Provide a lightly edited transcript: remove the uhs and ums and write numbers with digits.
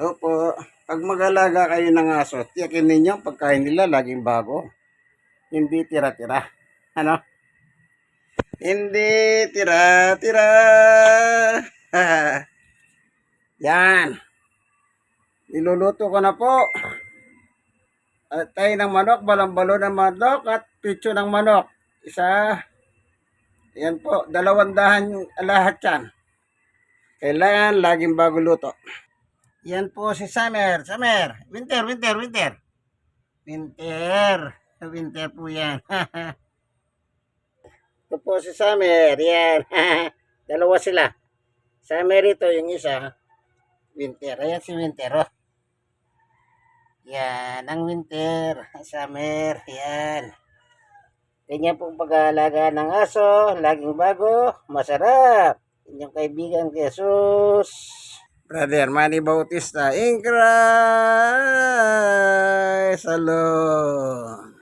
Hello po. Pag mag-alaga kayo ng aso, tiyakin ninyo ang pagkain nila laging bago. Hindi tira-tira. Ano? Hindi tira-tira. Yan. Niluluto ko na po. At tayo ng manok, balambalo ng manok at pitso ng manok. Isa. Yan po. 200 yung lahat yan. Kailangan laging bago luto. Yan po si Summer. Summer. Winter. Winter po yan. Ito po si Summer. Yan. Dalawa sila. Summer ito yung isa. Winter. Ayan si Winter. Oh. Yan. Ang Winter. Summer. Yan. Ganyan pong pag-aalaga ng aso. Laging bago. Masarap. Inyong kaibigan Jesus. Brother Manny Bautista in Christ alone.